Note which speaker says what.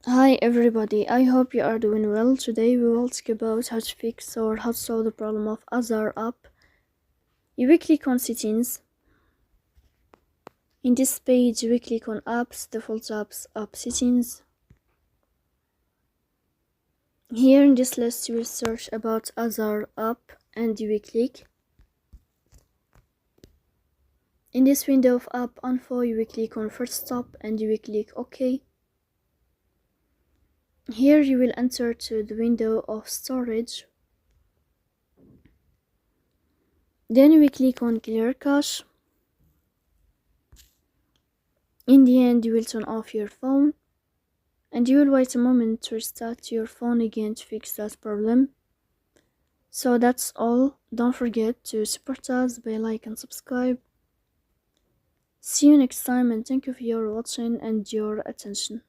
Speaker 1: Hi everybody, I hope you are doing well. Today we will talk about how to fix or how to solve the problem of Azar app. You will click on settings. In this page we click on apps, default apps, app settings. Here in this list you will search about Azar app and you will click. In this window of app info you will click on first stop and you will click OK. Here you will enter to the window of storage. Then you will click on clear cache. In the end you will turn off your phone and you will wait a moment to restart your phone again to fix that problem. So that's all. Don't forget to support us by like and subscribe. See you next time and thank you for your watching and your attention.